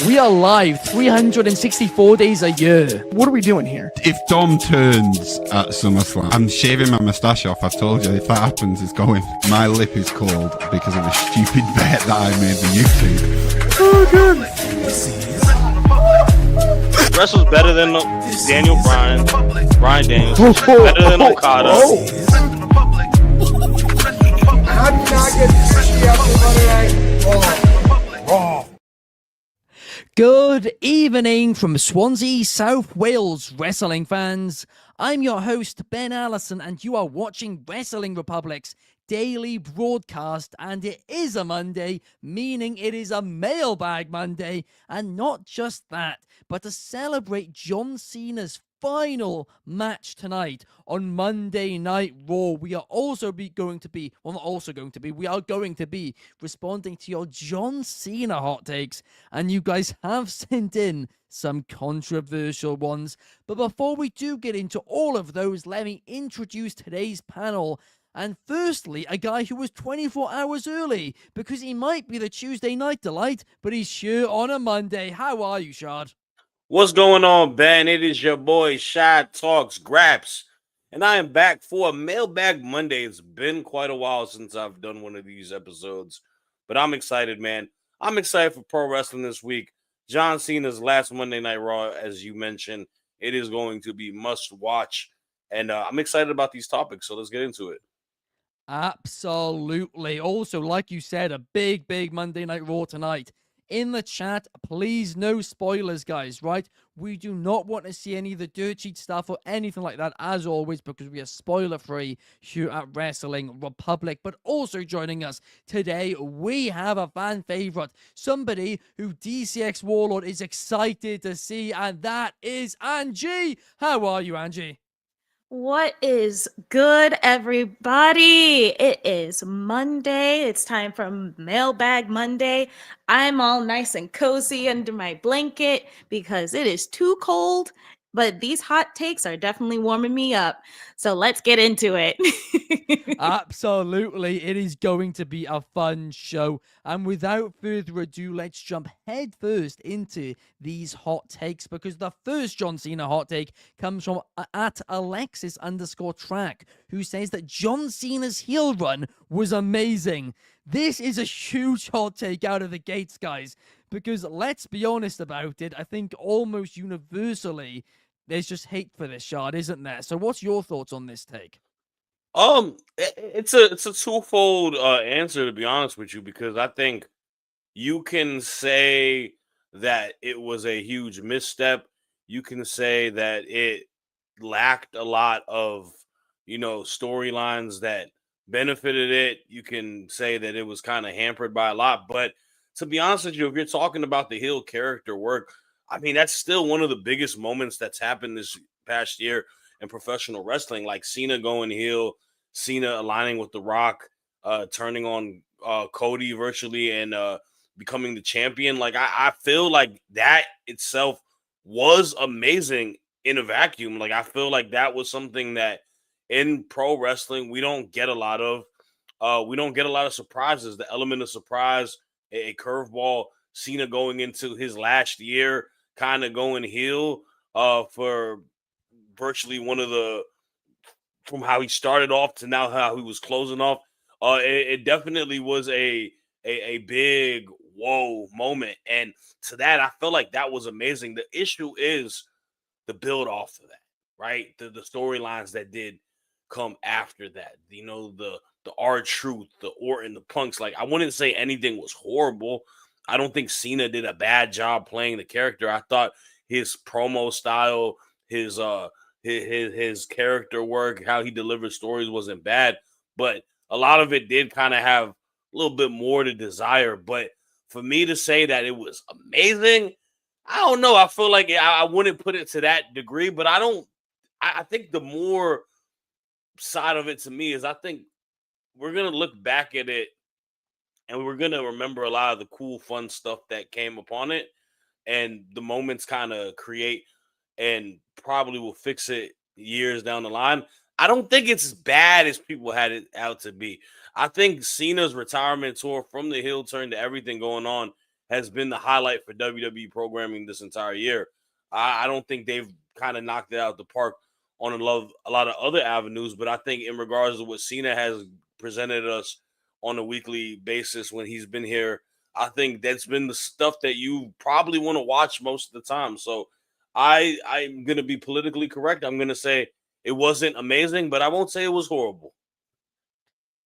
We are live 364 days a year. What are we doing here? If Dom turns at SummerSlam, I'm shaving my moustache off. I've told you, if that happens, it's going. My lip is cold because of a stupid bet that I made with YouTube. Wrestle's better than Daniel Bryan Daniels. Better than Okada. How do you not get sushi after Monday Night Raw? Good evening from Swansea, South Wales, wrestling fans. I'm your host, Ben Allison, and you are watching Wrestling Republic's daily broadcast, and it is a Monday, meaning it is a Mailbag Monday, and not just that, but to celebrate John Cena's final match tonight on Monday Night Raw, we are going to be responding to your John Cena hot takes, and you guys have sent in some controversial ones. But before we do get into all of those, let me introduce today's panel. And firstly, a guy who was 24 hours early, because he might be the Tuesday Night Delight, but he's sure on a Monday. How are you, Shad? What's going on, Ben? It is your boy Shad Talks Graps, and I am back for a Mailbag Monday. It's been quite a while since I've done one of these episodes, but I'm excited, man. I'm excited for pro wrestling this week. John Cena's last Monday Night Raw, as you mentioned, it is going to be must watch, and I'm excited about these topics, so let's get into it. Absolutely. Also, like you said, a big Monday Night Raw tonight. In the chat, please no spoilers, guys, right? We do not want to see any of the dirt sheet stuff or anything like that, as always, because we are spoiler-free here at Wrestling Republic. But also joining us today, we have a fan favorite, somebody who DCX Warlord is excited to see, and that is Angie. How are you, Angie? What is good, everybody? It is Monday. It's time for Mailbag Monday. I'm all nice and cozy under my blanket because it is too cold, but these hot takes are definitely warming me up. So let's get into it. Absolutely. It is going to be a fun show. And without further ado, let's jump head first into these hot takes, because the first John Cena hot take comes from at Alexis_track, who says that John Cena's heel run was amazing. This is a huge hot take out of the gates, guys, because let's be honest about it. I think almost universally there's just hate for this, Shard, isn't there? So what's your thoughts on this take? It's a twofold answer, to be honest with you, because I think you can say that it was a huge misstep. You can say that it lacked a lot of, storylines that benefited it. You can say that it was kind of hampered by a lot. But to be honest with you, if you're talking about the heel character work, I mean, that's still one of the biggest moments that's happened this past year in professional wrestling, like Cena going heel, Cena aligning with The Rock, turning on Cody virtually, and becoming the champion. Like, I feel like that itself was amazing in a vacuum. Like, I feel like that was something that in pro wrestling we don't get a lot of. We don't get a lot of surprises. The element of surprise, a curveball, Cena going into his last year, kind of going heel for virtually one of the, from how he started off to now how he was closing off. It definitely was a big whoa moment, and to that I feel like that was amazing. The issue is the build off of that, right? The storylines that did come after that. The R-Truth, the Orton, the Punks. Like, I wouldn't say anything was horrible. I don't think Cena did a bad job playing the character. I thought his promo style, his character work, how he delivered stories wasn't bad, but a lot of it did kind of have a little bit more to desire. But for me to say that it was amazing, I don't know. I feel like I wouldn't put it to that degree, but I think the more side of it to me is I think we're going to look back at it and we're going to remember a lot of the cool, fun stuff that came upon it, and the moments kind of create and probably will fix it years down the line. I don't think it's as bad as people had it out to be. I think Cena's retirement tour, from the heel turn to everything going on, has been the highlight for WWE programming this entire year. I don't think they've kind of knocked it out of the park on a lot of other avenues, but I think in regards to what Cena has presented us on a weekly basis when he's been here, I think that's been the stuff that you probably want to watch most of the time. So I'm gonna be politically correct. I'm gonna say it wasn't amazing, but I won't say it was horrible.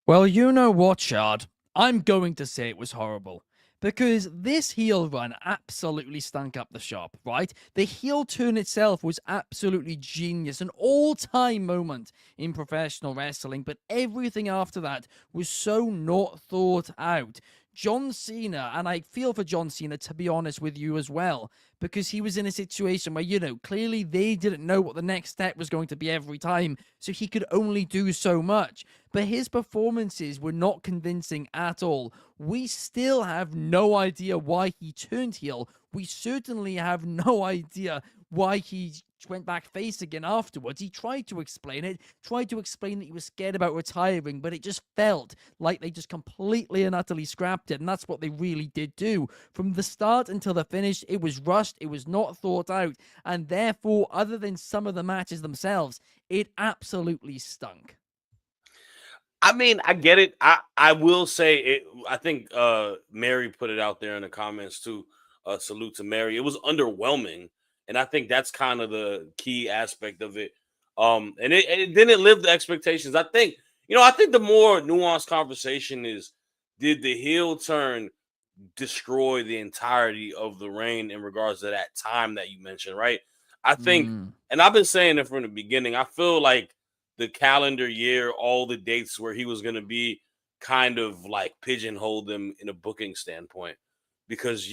Well, you know what, Shard? I'm going to say it was horrible. Because this heel run absolutely stunk up the shop, right? The heel turn itself was absolutely genius, an all-time moment in professional wrestling, but everything after that was so not thought out. John Cena, and I feel for John Cena, to be honest with you as well, because he was in a situation where, clearly they didn't know what the next step was going to be every time, so he could only do so much. But his performances were not convincing at all. We still have no idea why he turned heel. We certainly have no idea why he went back face again afterwards. He tried to explain that he was scared about retiring, but it just felt like they just completely and utterly scrapped it, and that's what they really did do. From the start until the finish, it was rushed, it was not thought out, and therefore, other than some of the matches themselves, it absolutely stunk. I mean, I get it. I will say it. I think Mary put it out there in the comments too. Salute to Mary. It was underwhelming, and I think that's kind of the key aspect of it. And it didn't live the expectations. I think the more nuanced conversation is, did the heel turn destroy the entirety of the reign in regards to that time that you mentioned, right? I think, and I've been saying it from the beginning, I feel like the calendar year, all the dates where he was going to be, kind of like pigeonholed them in a booking standpoint, because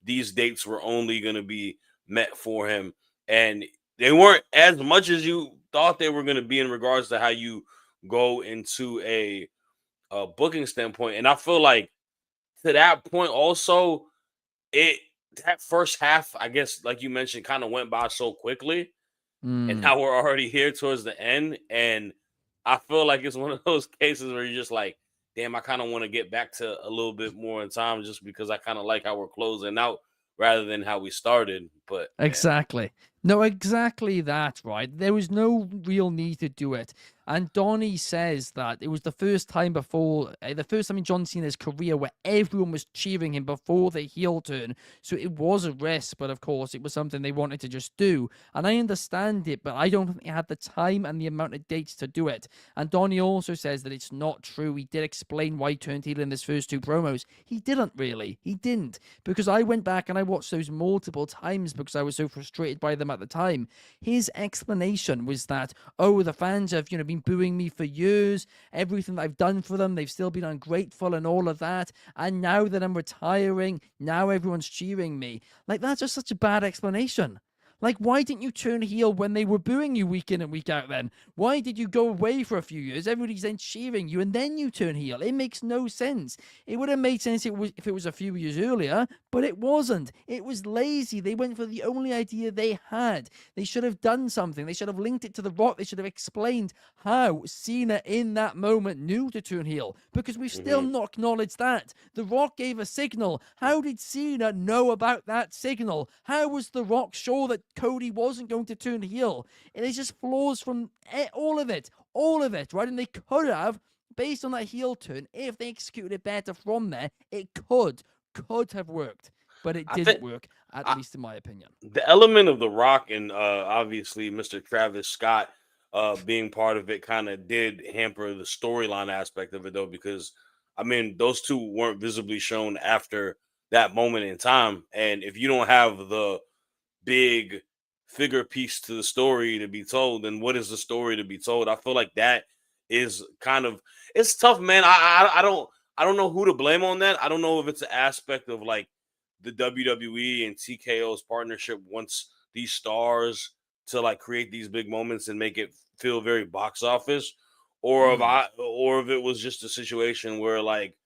these dates were only going to be met for him, and they weren't as much as you thought they were going to be in regards to how you go into a booking standpoint. And I feel like to that point also, that first half, I guess, like you mentioned, kind of went by so quickly, and now we're already here towards the end. And I feel like it's one of those cases where you're just like, damn, I kind of want to get back to a little bit more in time, just because I kind of like how we're closing out rather than how we started. But Exactly. No, exactly that, right? There was no real need to do it. And Donnie says that it was the first time in John Cena's career where everyone was cheering him before the heel turn. So it was a risk, but of course it was something they wanted to just do. And I understand it, but I don't think they had the time and the amount of dates to do it. And Donnie also says that it's not true. He did explain why he turned heel in his first two promos. He didn't really. He didn't. Because I went back and I watched those multiple times because I was so frustrated by them at the time. His explanation was that, the fans have, been booing me for years. Everything that I've done for them, they've still been ungrateful and all of that. And now that I'm retiring, now everyone's cheering me. Like, that's just such a bad explanation. Like, why didn't you turn heel when they were booing you week in and week out then? Why did you go away for a few years? Everybody's then cheering you and then you turn heel. It makes no sense. It would have made sense if it was a few years earlier, but it wasn't. It was lazy. They went for the only idea they had. They should have done something. They should have linked it to The Rock. They should have explained how Cena in that moment knew to turn heel, because we've still not acknowledged that. The Rock gave a signal. How did Cena know about that signal? How was The Rock sure that Cody wasn't going to turn heel? And it's just flaws from all of it, right? And they could have, based on that heel turn, if they executed it better from there, it could have worked, but it didn't work, at least in my opinion. The element of The Rock and obviously Mr. Travis Scott being part of it kind of did hamper the storyline aspect of it, though, because I mean, those two weren't visibly shown after that moment in time. And if you don't have the big figure piece to the story to be told, then what is the story to be told? I feel like that is it's tough, man. I don't know who to blame on that. I don't know if it's an aspect of like the WWE and TKO's partnership wants these stars to like create these big moments and make it feel very box office, or if it was just a situation where like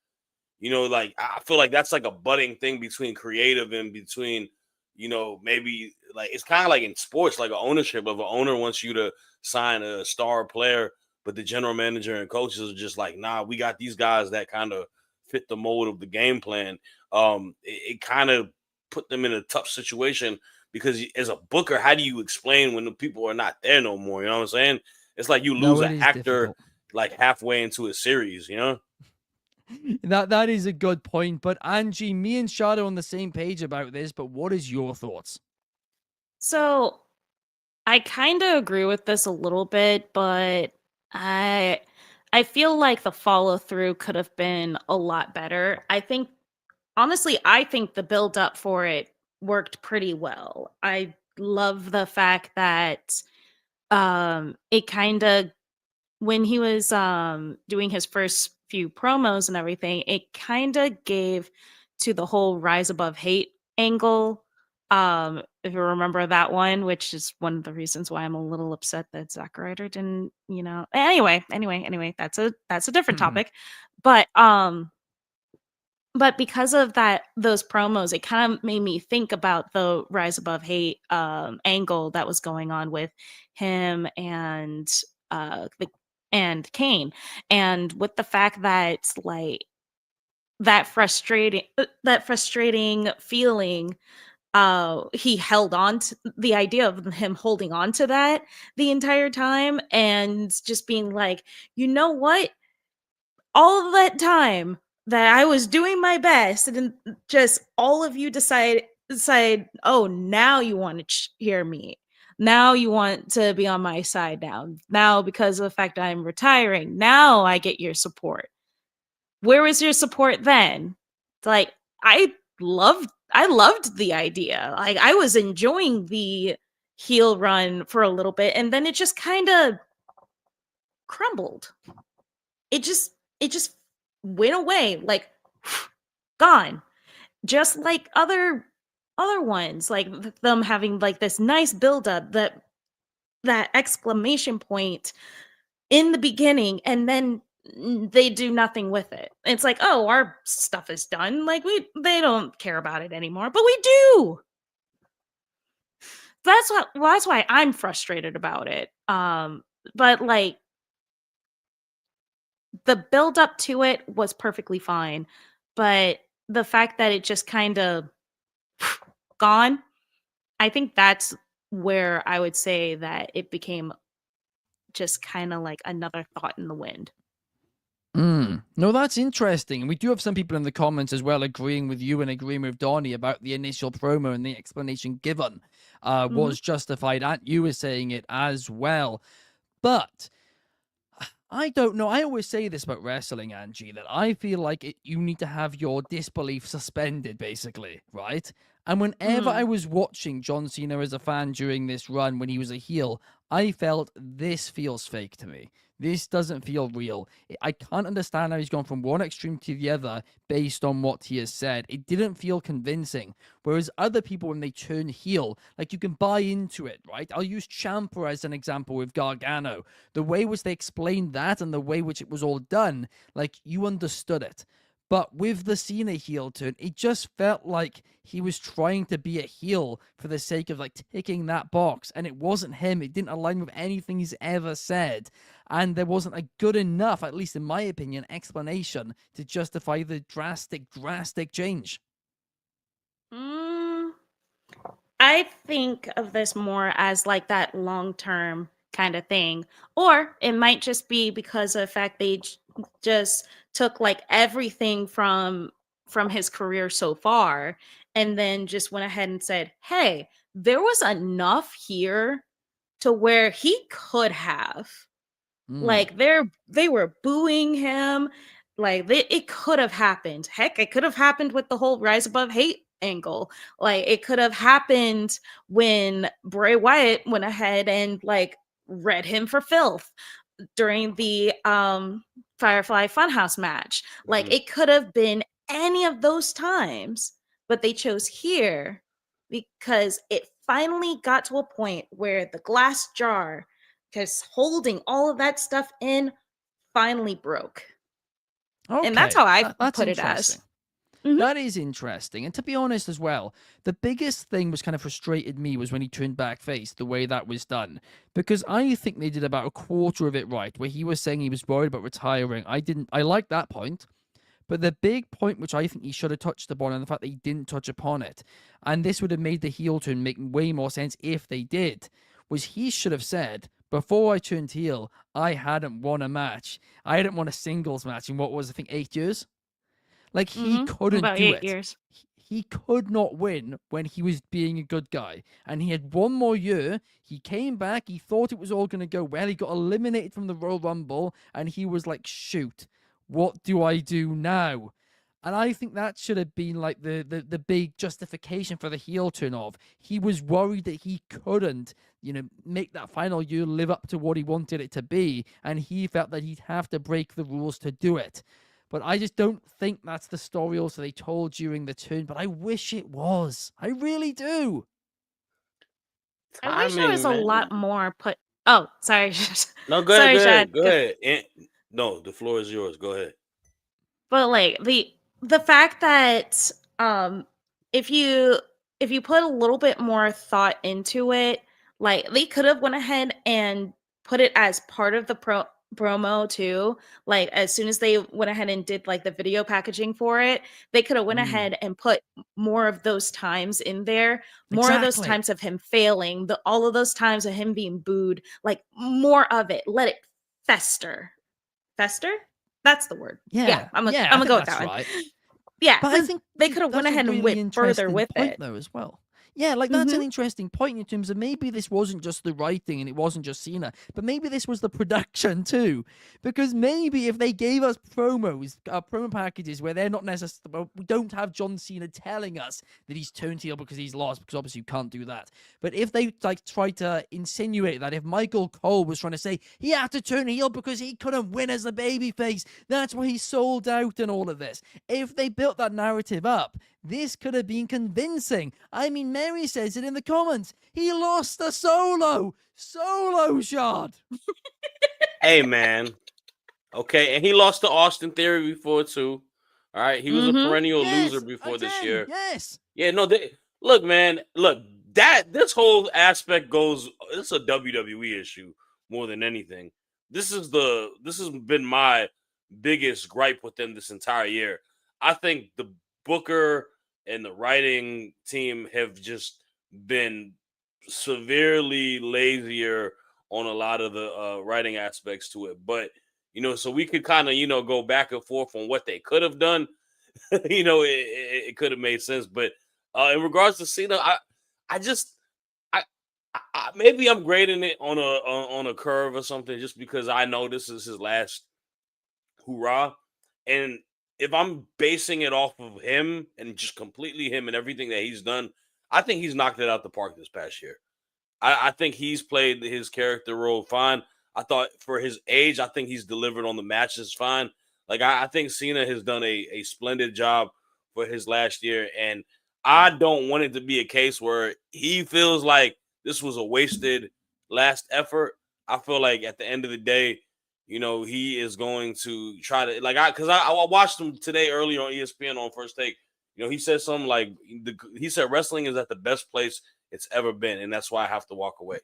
like I feel like that's like a budding thing between creative and between maybe like it's kind of like in sports, like an ownership of an owner wants you to sign a star player, but the general manager and coaches are just like, nah, we got these guys that kind of fit the mold of the game plan. It kind of put them in a tough situation because as a booker, how do you explain when the people are not there no more? You know what I'm saying? It's like you lose No, an it is actor difficult. like halfway into a series, you know? That is a good point. But Angie, me and Shad are on the same page about this. But what is your thoughts? So I kind of agree with this a little bit, but I I feel like the follow through could have been a lot better. I think honestly, I think the build up for it worked pretty well. I love the fact that it kind of when he was doing his first few promos and everything, it kind of gave to the whole rise above hate angle. If you remember that one, which is one of the reasons why I'm a little upset that Zack Ryder didn't, anyway, that's a different topic. But because of that those promos, it kind of made me think about the rise above hate angle that was going on with him and the and Kane, and with the fact that like that frustrating feeling, he held on to the idea of him holding on to that the entire time and just being like, you know what, all of that time that I was doing my best, and then just all of you decide, oh, now you want to hear me. Now you want to be on my side now. Now, because of the fact I'm retiring, now I get your support. Where was your support then? It's like I loved the idea. Like I was enjoying the heel run for a little bit, and then it just kind of crumbled. It just went away, like gone, just like other ones, like them having like this nice buildup, that exclamation point in the beginning, and then they do nothing with it. It's like, oh, our stuff is done, like they don't care about it anymore, but we do. That's why I'm frustrated about it. But like the build up to it was perfectly fine, but the fact that it just kind of gone, I think that's where I would say that it became just kind of like another thought in the wind. No, that's interesting. And we do have some people in the comments as well agreeing with you and agreeing with Donnie about the initial promo and the explanation given Mhm. was justified. And you were saying it as well. But I don't know. I always say this about wrestling, Angie, that I feel like you need to have your disbelief suspended, basically, right? And whenever I Mm. was watching John Cena as a fan during this run when he was a heel, I felt this feels fake to me. This doesn't feel real. I can't understand how he's gone from one extreme to the other based on what he has said. It didn't feel convincing. Whereas other people, when they turn heel, like you can buy into it, right? I'll use Ciampa as an example with Gargano. The way which they explained that and the way which it was all done, like you understood it. But with the Cena heel turn, it just felt like he was trying to be a heel for the sake of like ticking that box, and it wasn't him. It didn't align with anything he's ever said, and there wasn't a good enough, at least in my opinion, explanation to justify the drastic change. Mm. I think of this more as like that long term kind of thing. Or it might just be because of the fact they just took like everything from his career so far and then just went ahead and said, "Hey, there was enough here to where he could have." Mm. Like they were booing him. Like it could have happened. Heck, it could have happened with the whole rise above hate angle. Like it could have happened when Bray Wyatt went ahead and like read him for filth during the Firefly Funhouse match. Like Mhm. it could have been any of those times, but they chose here because it finally got to a point where the glass jar, because holding all of that stuff in, finally broke. And that's Okay, how I that's put it as. interesting. Mhm. That is interesting. And to be honest as well, the biggest thing was kind of frustrated me was when he turned back face, the way that was done. Because I think they did about a quarter of it right, where he was saying he was worried about retiring. I like that point. But the big point, which I think he should have touched upon, and the fact that he didn't touch upon it, and this would have made the heel turn make way more sense if they did, was he should have said, before I turned heel, I hadn't won a match. I hadn't won a singles match in what was, I think, 8 years. Like, he couldn't About do 8 it. years. He could not win when he was being a good guy. And he had one more year. He came back. He thought it was all going to go well. He got eliminated from the Royal Rumble. And he was like, shoot, what do I do now? And I think that should have been like the big justification for the heel turn of. He was worried that he couldn't, make that final year live up to what he wanted it to be. And he felt that he'd have to break the rules to do it. But I just don't think that's the story also they told during the turn. But I wish it was. I really do. I wish there was a lot man. more put. Oh, sorry. No, go Sorry, ahead. Shad. Go ahead. No, the floor is yours. Go ahead. But like the fact that if you put a little bit more thought into it, like they could have went ahead and put it as part of the promo too. Like as soon as they went ahead and did like the video packaging for it, they could have went ahead and put more of those times in there, more of those Exactly. times of him failing, all of those times of him being booed, like more of it. Let it fester. Fester? That's the word. Yeah. I'm I gonna think go with that's that one. right. Yeah, But I think they could have went that's a ahead and really went further interesting with point, it. though, as well. Yeah, like that's an interesting point in terms of maybe this wasn't just the writing and it wasn't just Cena, but maybe this was the production too. Because maybe if they gave us promo packages where they're not necessarily, we don't have John Cena telling us that he's turned heel because he's lost, because obviously you can't do that. But if they like try to insinuate that if Michael Cole was trying to say he had to turn heel because he couldn't win as a babyface, that's why he sold out and all of this. If they built that narrative up, this could have been convincing. I mean, Mary says it in the comments. He lost a solo. Solo shot. Hey, man. Okay, and he lost to Austin Theory before too. All right, he was a perennial loser before this year. Yes. Yeah, no. Look, man. Look, this whole aspect goes. It's a WWE issue more than anything. This has been my biggest gripe with them this entire year. I think the booker and the writing team have just been severely lazier on a lot of the writing aspects to it. But so we could kind of go back and forth on what they could have done. It could have made sense. But in regards to Cena, I maybe I'm grading it on a curve or something, just because I know this is his last hurrah. And if I'm basing it off of him and just completely him and everything that he's done, I think he's knocked it out the park this past year. I think he's played his character role fine. I thought for his age, I think he's delivered on the matches fine. Like I think Cena has done a splendid job for his last year, and I don't want it to be a case where he feels like this was a wasted last effort. I feel like at the end of the day, he is going to try to because I watched him today earlier on ESPN on First Take. He said something like he said wrestling is at the best place it's ever been, and that's why I have to walk away.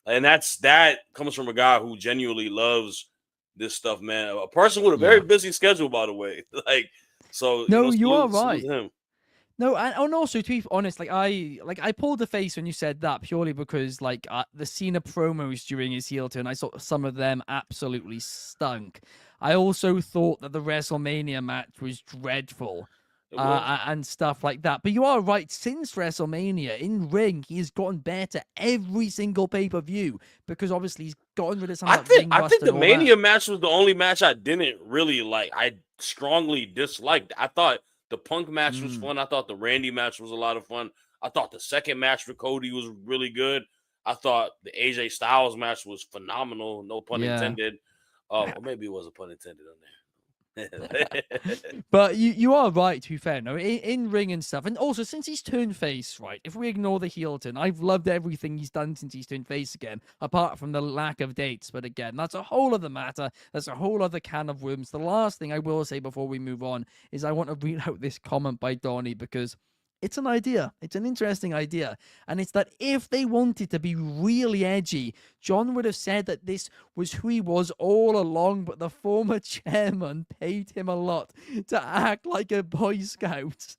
And that comes from a guy who genuinely loves this stuff, man. A person with a very busy schedule, by the way. No, you are salute right. him. No, and also to be honest, I pulled a face when you said that purely because the Cena promos during his heel turn, I saw some of them absolutely stunk. I also thought that the WrestleMania match was dreadful. And stuff like that. But you are right. Since WrestleMania, in ring, he has gotten better every single pay-per-view because obviously he's gotten rid of some of that ring rust. I think the Mania match was the only match I didn't really like. I strongly disliked. I thought the Punk match was fun. I thought the Randy match was a lot of fun. I thought the second match for Cody was really good. I thought the AJ Styles match was phenomenal. No pun intended. Or maybe it was a pun intended on there. But you are right, to be fair. No, in ring and stuff. And also, since he's turned face, right, if we ignore the heel turn, I've loved everything he's done since he's turned face again, apart from the lack of dates. But again, that's a whole other matter. That's a whole other can of worms. The last thing I will say before we move on is I want to read out this comment by Donnie, because It's an idea. It's an interesting idea. And it's that if they wanted to be really edgy, John would have said that this was who he was all along, but the former chairman paid him a lot to act like a Boy Scout.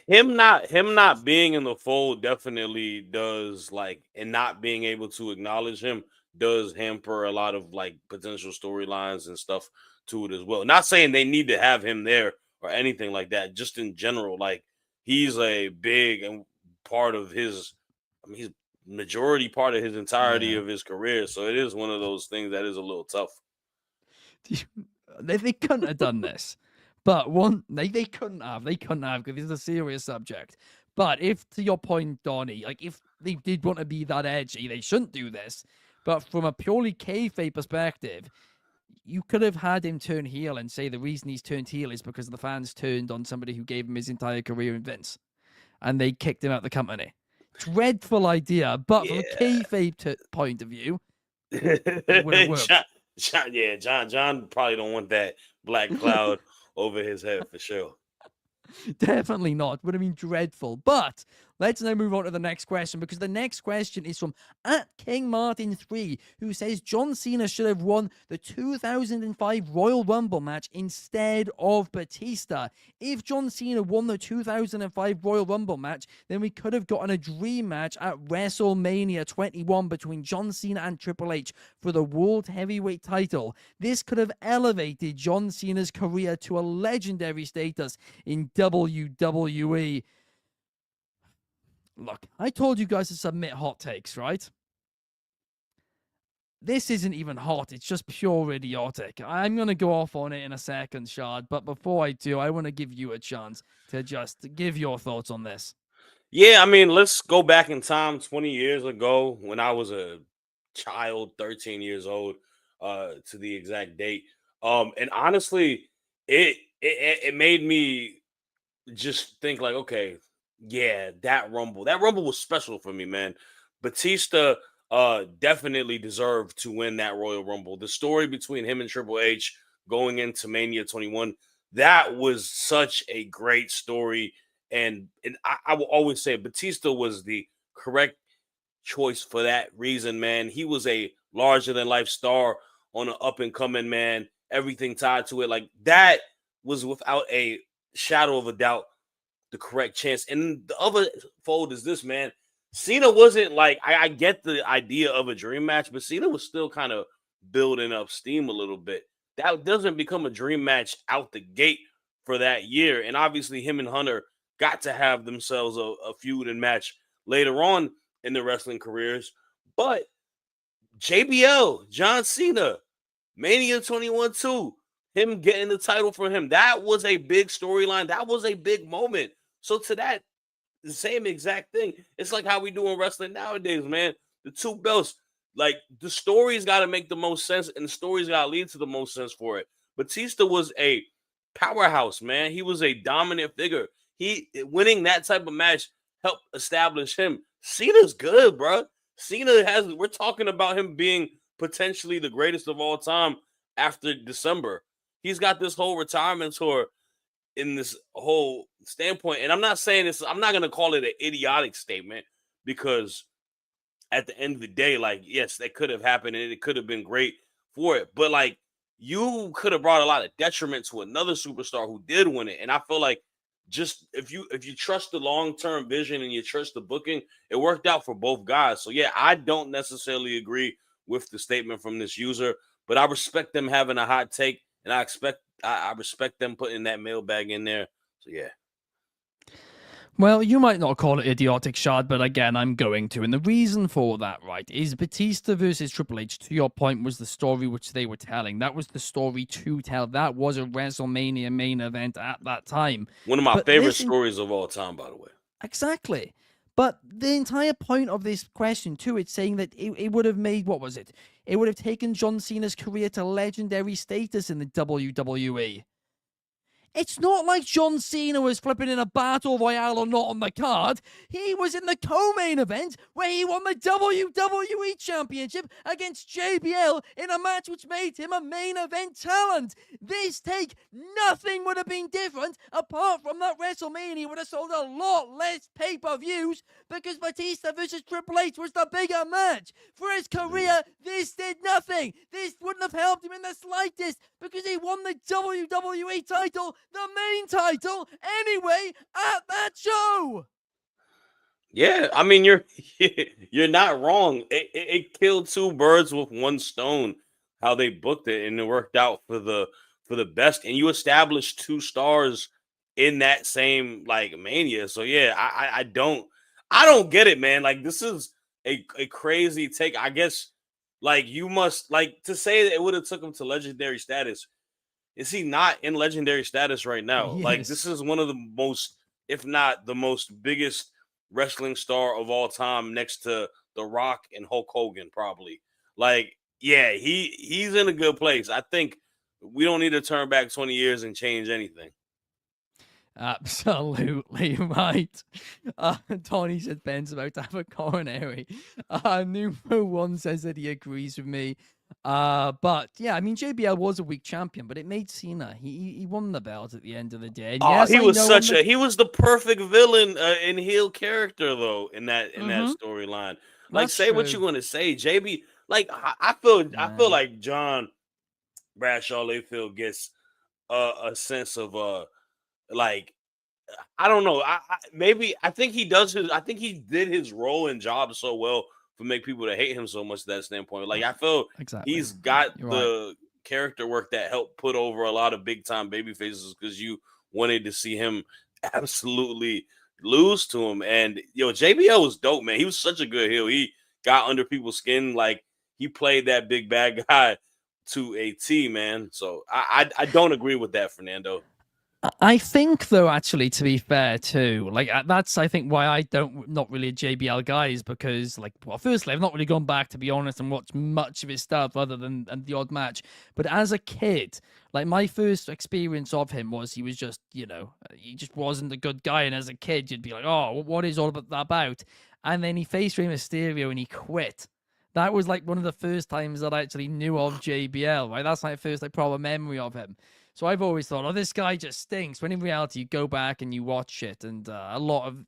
Him not being in the fold definitely does, like, and not being able to acknowledge him does hamper a lot of like potential storylines and stuff to it as well. Not saying they need to have him there or anything like that, just in general, like he's a big and part of his, I mean, he's majority part of his entirety Yeah. of his career. So it is one of those things that is a little tough. They couldn't have done this. But one, they couldn't have. They couldn't have because it's a serious subject. But if, to your point, Donnie, like if they did want to be that edgy, they shouldn't do this. But from a purely kayfabe perspective, you could have had him turn heel and say the reason he's turned heel is because the fans turned on somebody who gave him his entire career in Vince, and they kicked him out of the company. Dreadful idea, but from a kayfabe point of view, it would have worked. John probably don't want that black cloud over his head for sure. Definitely not. Would have been dreadful. But let's now move on to the next question, because the next question is from @KingMartin3, who says John Cena should have won the 2005 Royal Rumble match instead of Batista. If John Cena won the 2005 Royal Rumble match, then we could have gotten a dream match at WrestleMania 21 between John Cena and Triple H for the World Heavyweight title. This could have elevated John Cena's career to a legendary status in WWE. Look, I told you guys to submit hot takes, right? This isn't even hot. It's just pure idiotic. I'm going to go off on it in a second, Shad. But before I do, I want to give you a chance to just give your thoughts on this. Yeah, I mean, let's go back in time 20 years ago when I was a child, 13 years old, to the exact date. And honestly, it made me just think like, okay, yeah, that Rumble was special for me, man. Batista definitely deserved to win that Royal Rumble. The story between him and Triple H going into Mania 21, that was such a great story. And I will always say Batista was the correct choice for that reason, man. He was a larger than life star on an up and coming, man. Everything tied to it. Like that was without a shadow of a doubt the correct chance. And the other fold is this, man. Cena wasn't like, I get the idea of a dream match, but Cena was still kind of building up steam a little bit. That doesn't become a dream match out the gate for that year. And obviously him and Hunter got to have themselves a feud and match later on in their wrestling careers. But JBL, John Cena, Mania 21 too, him getting the title for him, that was a big storyline. That was a big moment. So to that, the same exact thing. It's like how we do in wrestling nowadays, man. The two belts, like the stories got to make the most sense, and the stories got to lead to the most sense for it. Batista was a powerhouse, man. He was a dominant figure. He winning that type of match helped establish him. Cena's good, bro. We're talking about him being potentially the greatest of all time after December. He's got this whole retirement tour in this whole standpoint. And I'm not saying this, I'm not going to call it an idiotic statement, because at the end of the day, like, yes, that could have happened and it could have been great for it. But like, you could have brought a lot of detriment to another superstar who did win it. And I feel like just if you trust the long-term vision and you trust the booking, it worked out for both guys. So yeah, I don't necessarily agree with the statement from this user, but I respect them having a hot take, and I respect them putting that mailbag in there. So yeah. Well, you might not call it idiotic, Shad, but again, I'm going to. And the reason for that, right, is Batista versus Triple H, to your point, was the story which they were telling. That was the story to tell. That was a WrestleMania main event at that time. One of my favorite stories of all time, by the way. Exactly. But the entire point of this question, too, it's saying that it would have made, what was it? It would have taken John Cena's career to legendary status in the WWE. It's not like John Cena was flipping in a battle royale or not on the card. He was in the co-main event where he won the WWE Championship against JBL in a match which made him a main event talent. This take, nothing would have been different apart from that WrestleMania would have sold a lot less pay-per-views because Batista versus Triple H was the bigger match. For his career, this did nothing. This wouldn't have helped him in the slightest because he won the WWE title, the main title, anyway, at that show. Yeah, I mean you're not wrong. It killed two birds with one stone. How they booked it, and it worked out for the best. And you established two stars in that same like mania. So yeah, I don't get it, man. Like this is a crazy take. I guess like you must like to say that it would have took him to legendary status. Is he not in legendary status right now? Like this is one of the most, if not the most biggest wrestling star of all time, next to The Rock and Hulk Hogan, probably. Like, yeah, he's in a good place. I think we don't need to turn back 20 years and change anything. Absolutely right. Tony said Ben's about to have a coronary. Numero One says that he agrees with me. But yeah, I mean JBL was a weak champion, but it made Cena. He won the belt at the end of the day. And yes, He I was know he was the perfect villain and heel character though in that storyline. Like, That's say what you true. want to say, JB. Like I feel Nah. like John Bradshaw Layfield gets a sense of like I don't know. Maybe I think he does his. I think he did his role and job so well for make people to hate him so much. To that standpoint, like I feel Exactly. he's got You're right. the character work that helped put over a lot of big time baby faces because you wanted to see him absolutely lose to him. And JBL was dope, man. He was such a good heel. He got under people's skin. Like he played that big bad guy to a T, man. So I don't agree with that, Fernando. I think, though, actually, to be fair, too, like that's I think why I don't not really a JBL guy is because, like, well, firstly, I've not really gone back to be honest and watched much of his stuff other than the odd match. But as a kid, like my first experience of him was he was just, he just wasn't a good guy. And as a kid, you'd be like, oh, what is all that about? And then he faced Rey Mysterio and he quit. That was like one of the first times that I actually knew of JBL, right? That's my first like proper memory of him. So I've always thought, oh, this guy just stinks. When in reality, you go back and you watch it, and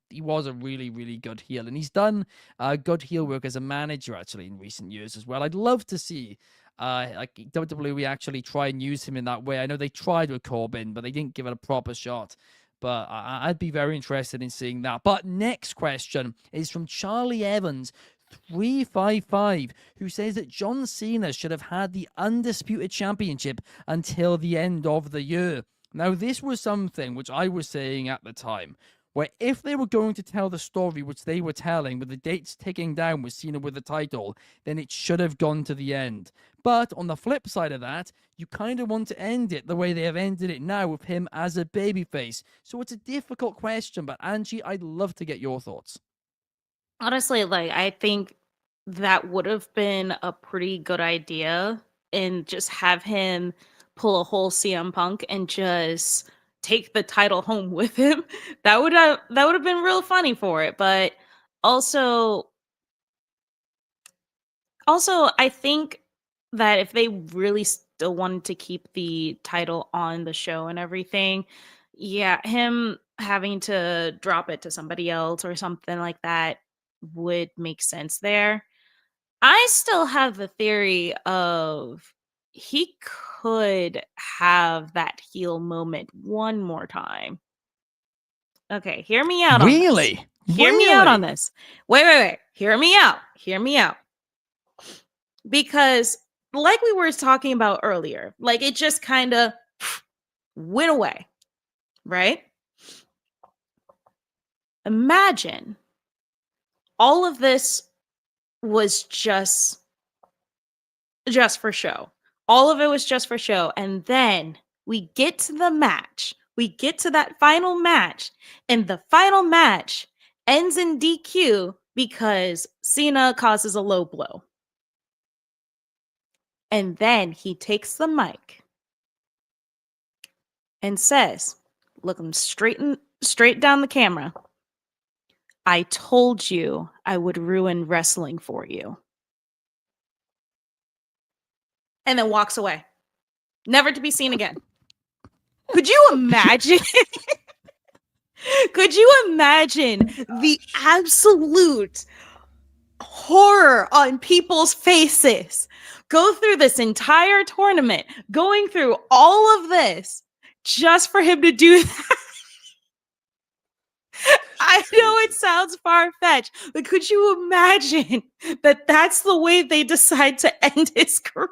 he was a really, really good heel, and he's done good heel work as a manager actually in recent years as well. I'd love to see like WWE actually try and use him in that way. I know they tried with Corbin, but they didn't give it a proper shot. But I'd be very interested in seeing that. But next question is from Charlie Evans, 355, who says that John Cena should have had the Undisputed Championship until the end of the year. Now, this was something which I was saying at the time, where if they were going to tell the story which they were telling with the dates ticking down with Cena with the title, then it should have gone to the end. But on the flip side of that, you kind of want to end it the way they have ended it now with him as a babyface. So it's a difficult question, but Angie, I'd love to get your thoughts. Honestly, like I think that would have been a pretty good idea and just have him pull a whole CM Punk and just take the title home with him. That would have been real funny for it, but also I think that if they really still wanted to keep the title on the show and everything, yeah, him having to drop it to somebody else or something like that would make sense there. I still have the theory of he could have that heel moment one more time. Okay, hear me out on this. Really? Hear me out on this. Wait. Hear me out. Hear me out. Because, like we were talking about earlier, like it just kind of went away, right? Imagine all of this was just for show. All of it was just for show. And then we get to the match. We get to that final match. And the final match ends in DQ because Cena causes a low blow. And then he takes the mic and says, looking straight down the camera, "I told you I would ruin wrestling for you." And then walks away, never to be seen again. Could you imagine? Could you imagine the absolute horror on people's faces? Go through this entire tournament, going through all of this, just for him to do that. I know it sounds far-fetched, but could you imagine that that's the way they decide to end his career?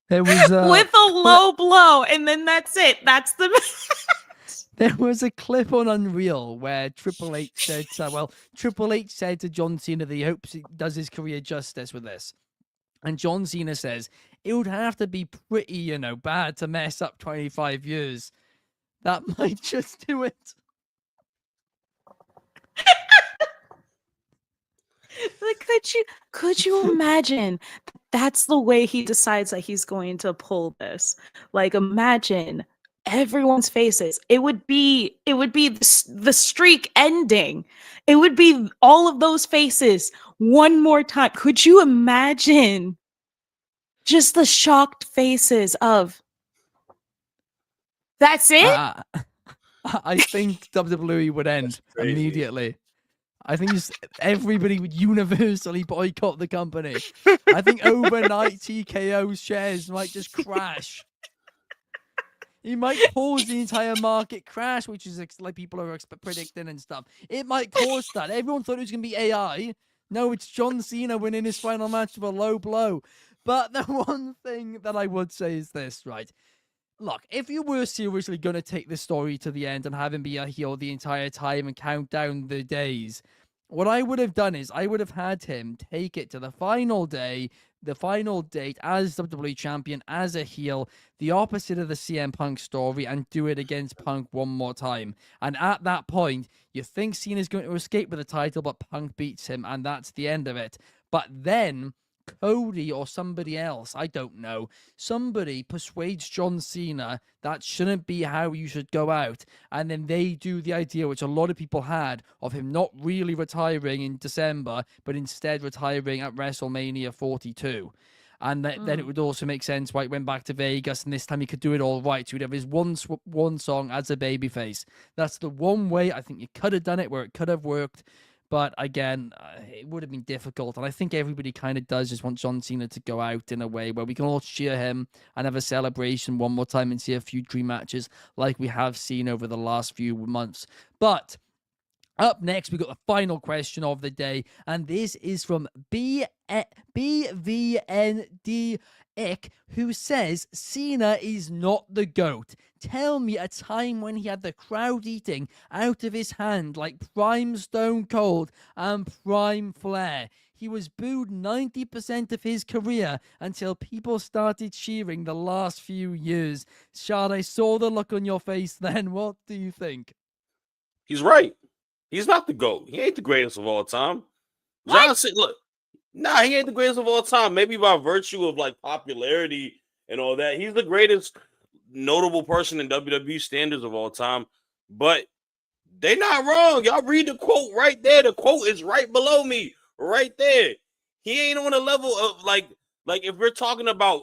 There was With a low blow, and then that's it. That's the there was a clip on Unreal where Triple H said, Triple H said to John Cena that he hopes he does his career justice with this. And John Cena says, it would have to be pretty, bad to mess up 25 years. That might just do it. Like, could you imagine that's the way he decides that he's going to pull this? Like, imagine everyone's faces. It would be the streak ending. It would be all of those faces one more time. Could you imagine just the shocked faces of, that's it? I think WWE would end immediately. I think everybody would universally boycott the company. I think overnight TKO shares might just crash. He might cause the entire market crash, which is like people are predicting and stuff. It might cause that. Everyone thought it was going to be AI. No, it's John Cena winning his final match with a low blow. But the one thing that I would say is this, right? Look, if you were seriously going to take this story to the end and have him be a heel the entire time and count down the days, what I would have done is I would have had him take it to the final day, the final date as WWE champion, as a heel, the opposite of the CM Punk story, and do it against Punk one more time. And at that point, you think Cena's going to escape with the title, but Punk beats him, and that's the end of it. But then Cody or somebody else, I don't know, somebody persuades John Cena that shouldn't be how you should go out, and then they do the idea which a lot of people had of him not really retiring in December but instead retiring at WrestleMania 42. And then it would also make sense why he went back to Vegas, and this time he could do it all right. So he'd have his one song as a babyface. That's the one way I think you could have done it where it could have worked. But again, it would have been difficult. And I think everybody kind of does just want John Cena to go out in a way where we can all cheer him and have a celebration one more time and see a few dream matches like we have seen over the last few months. But up next, we got the final question of the day. And this is from BVND Ick, who says, Cena is not the GOAT. Tell me a time when he had the crowd eating out of his hand like prime Stone Cold and prime Flair. He was booed 90% of his career until people started cheering the last few years. Shad, I saw the look on your face then. What do you think? He's right. He's not the GOAT. He ain't the greatest of all time. John Cena, look, he ain't the greatest of all time. Maybe by virtue of like popularity and all that. He's the greatest notable person in WWE standards of all time. But they're not wrong. Y'all read the quote right there. The quote is right below me, right there. He ain't on a level of like if we're talking about,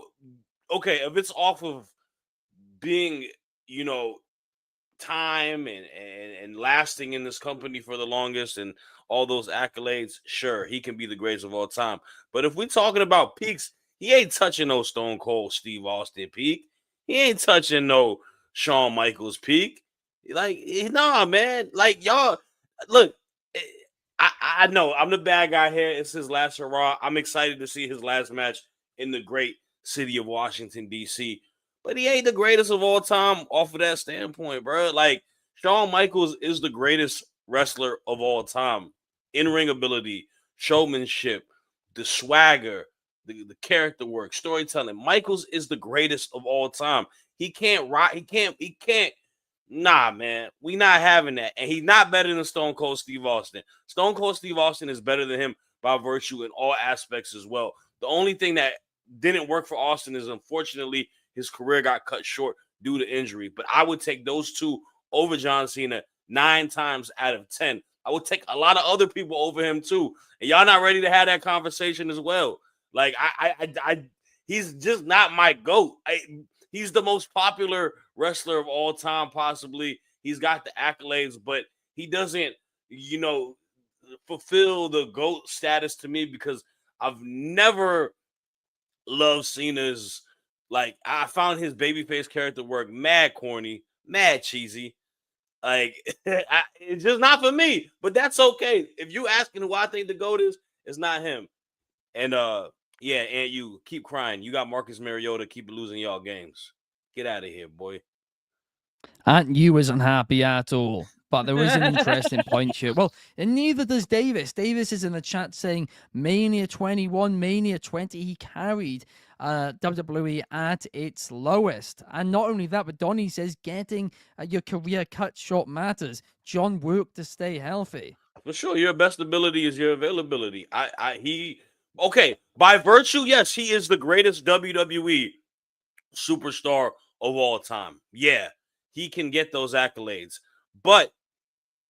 okay, if it's off of being, time and lasting in this company for the longest and all those accolades, sure, he can be the greatest of all time. But if we're talking about peaks, he ain't touching no Stone Cold Steve Austin peak. He ain't touching no Shawn Michaels peak. Like, nah, man. Like, y'all, look, I know I'm the bad guy here. It's his last hurrah. I'm excited to see his last match in the great city of Washington, D.C., but he ain't the greatest of all time off of that standpoint, bro. Like, Shawn Michaels is the greatest wrestler of all time. In-ring ability, showmanship, the swagger, the character work, storytelling. Michaels is the greatest of all time. He can't rock. He can't. Nah, man. We not having that. And he's not better than Stone Cold Steve Austin. Stone Cold Steve Austin is better than him by virtue in all aspects as well. The only thing that didn't work for Austin is, unfortunately, his career got cut short due to injury. But I would take those two over John Cena 9 times out of 10. I would take a lot of other people over him too. And y'all not ready to have that conversation as well. Like he's just not my GOAT. He's the most popular wrestler of all time, possibly. He's got the accolades, but he doesn't, fulfill the GOAT status to me because I've never loved Cena's. Like, I found his babyface character work mad corny, mad cheesy. Like, it's just not for me, but that's okay. If you asking who I think the GOAT is, it's not him. And yeah, and you keep crying. You got Marcus Mariota keep losing y'all games. Get out of here, boy. And you isn't happy at all. But there is an interesting point here. Well, and neither does Davis. Davis is in the chat saying Mania 21, Mania 20, he carried WWE at its lowest. And not only that, but Donnie says getting your career cut short matters. John worked to stay healthy. For sure, your best ability is your availability. Okay, by virtue, yes, he is the greatest WWE superstar of all time. Yeah, he can get those accolades. But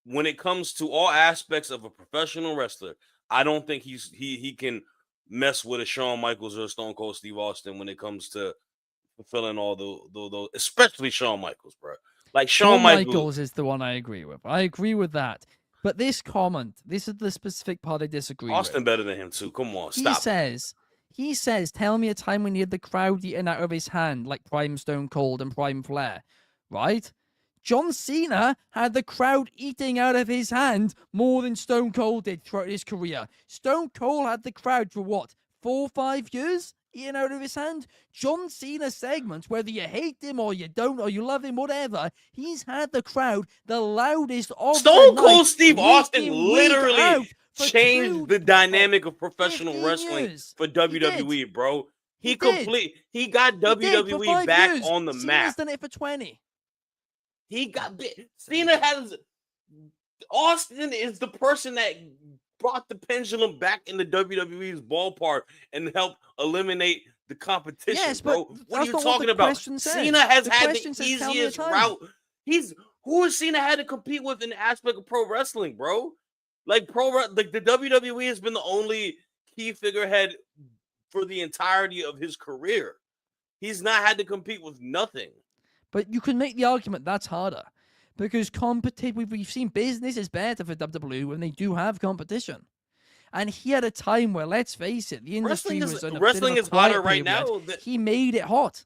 when it comes to all aspects of a professional wrestler, I don't think he can mess with a Shawn Michaels or a Stone Cold Steve Austin when it comes to fulfilling all the especially Shawn Michaels, bro. Like Shawn Michaels is the one I agree with. I agree with that. But this comment, this is the specific part I disagree with. Austin better than him too. Come on, stop. He says, tell me a time when he had the crowd eating out of his hand, like Prime Stone Cold and Prime Flair, right? John Cena had the crowd eating out of his hand more than Stone Cold did throughout his career. Stone Cold had the crowd for what, 4 or 5 years eating out of his hand? John Cena's segments, whether you hate him or you don't or you love him, whatever, he's had the crowd the loudest of Stone the Cold night, Steve Austin literally out changed the dynamic of professional wrestling years. for WWE, bro. He He got did for WWE 5 back years. on the Cena's map. done it for 20. He got bit. Cena has Austin is the person that brought the pendulum back in the WWE's ballpark and helped eliminate the competition, Yes, bro. but What are that's you not what talking the about? question says. Cena has The had question the says, tell me a easiest time. route. Who has Cena had to compete with in the aspect of pro wrestling, bro? Like the WWE has been the only key figurehead for the entirety of his career. He's not had to compete with nothing. But you can make the argument that's harder because we've seen business is better for WWE when they do have competition. And he had a time where, let's face it, the industry was in a wrestling bit of is a quiet hotter right period. now. He made it hot.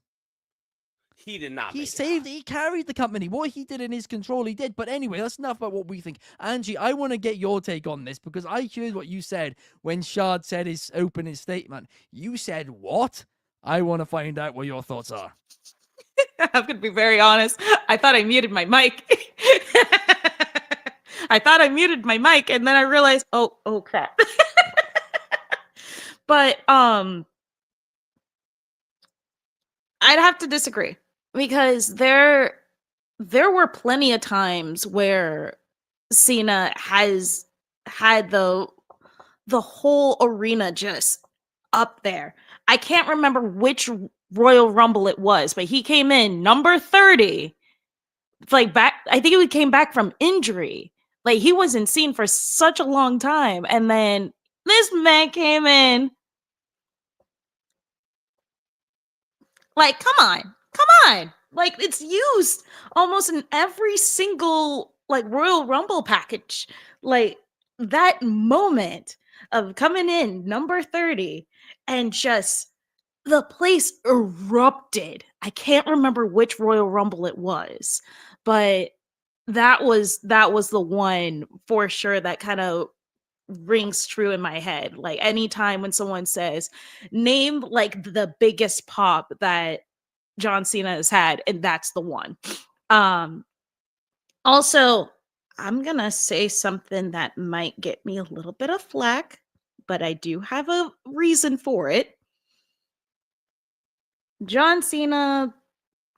He did not. He carried the company. What he did in his control, he did. But anyway, that's enough about what we think. Angie, I want to get your take on this because I heard what you said when Shad said his opening statement. You said what? I want to find out what your thoughts are. I'm going to be very honest. I thought I muted my mic. And then I realized, oh crap. But I'd have to disagree because there were plenty of times where Cena has had the whole arena just up there. I can't remember which Royal Rumble it was, but he came in number 30. Like I think he came back from injury. Like he wasn't seen for such a long time. And then this man came in. Like, come on. Like it's used almost in every single like Royal Rumble package. Like that moment of coming in number 30 and just the place erupted. I can't remember which Royal Rumble it was, but that was the one for sure that kind of rings true in my head. Like anytime when someone says, name like the biggest pop that John Cena has had, and that's the one. Also, I'm gonna say something that might get me a little bit of flack, but I do have a reason for it. John Cena,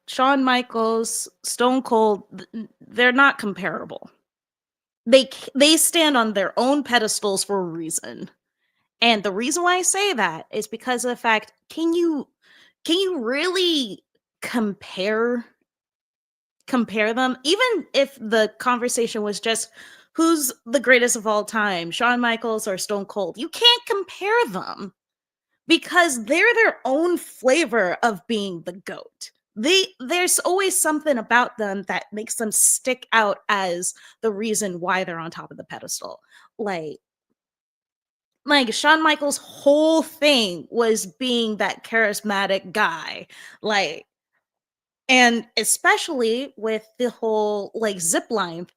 Shawn Michaels, Stone Cold, they're not comparable. They stand on their own pedestals for a reason. And the reason why I say that is because of the fact, can you really compare them, even if the conversation was just who's the greatest of all time, Shawn Michaels or Stone Cold. You can't compare them because they're their own flavor of being the GOAT. There's always something about them that makes them stick out as the reason why they're on top of the pedestal. Like Shawn Michaels' whole thing was being that charismatic guy. And especially with the whole zipline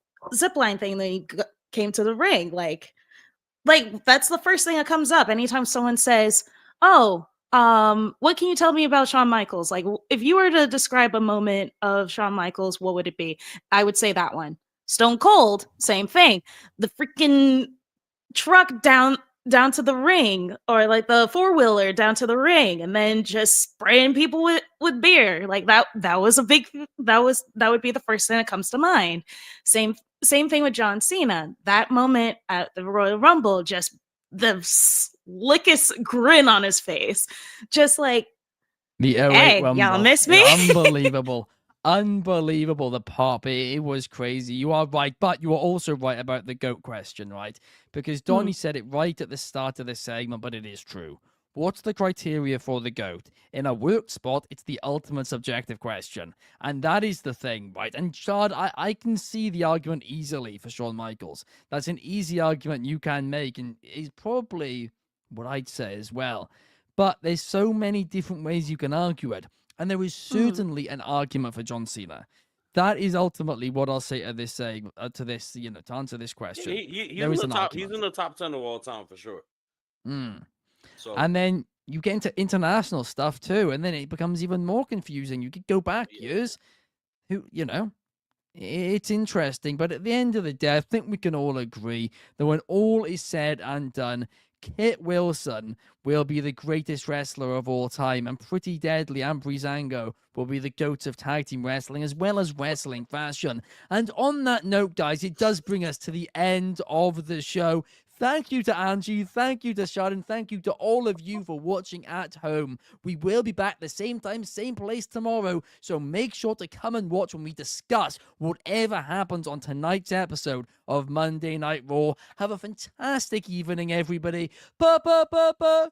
thing that he came to the ring, that's the first thing that comes up anytime someone says, "Oh, what can you tell me about Shawn Michaels?" Like, if you were to describe a moment of Shawn Michaels, what would it be? I would say that one. Stone Cold, same thing. The freaking truck down to the ring, or like the four-wheeler down to the ring, and then just spraying people with beer. Like that was a big that would be the first thing that comes to mind. Same thing with John Cena. That moment at the Royal Rumble, just the slickest grin on his face. Just like, The 08 hey, Rumble. y'all miss me? Unbelievable. Unbelievable, the pop. It was crazy. You are right, but you are also right about the GOAT question, right? Because Donnie said it right at the start of this segment, but it is true. What's the criteria for the GOAT? In a work spot, it's the ultimate subjective question. And that is the thing, right? And Shad, I can see the argument easily for Shawn Michaels. That's an easy argument you can make, and is probably what I'd say as well. But there's so many different ways you can argue it. And there is certainly an argument for John Cena. That is ultimately what I'll say to this, to answer this question. He's there in is the an top. argument. He's in the top 10 of all time for sure. So, and then you get into international stuff too, and then it becomes even more confusing. You could go back years. It's interesting, but at the end of the day, I think we can all agree that when all is said and done, Kit Wilson will be the greatest wrestler of all time, and Pretty Deadly and Breezango will be the GOATs of tag team wrestling as well as wrestling fashion. And on that note, guys, it does bring us to the end of the show. Thank you to Angie, thank you to Shad, and thank you to all of you for watching at home. We will be back the same time, same place tomorrow, so make sure to come and watch when we discuss whatever happens on tonight's episode of Monday Night Raw. Have a fantastic evening, everybody. Ba-ba-ba-ba.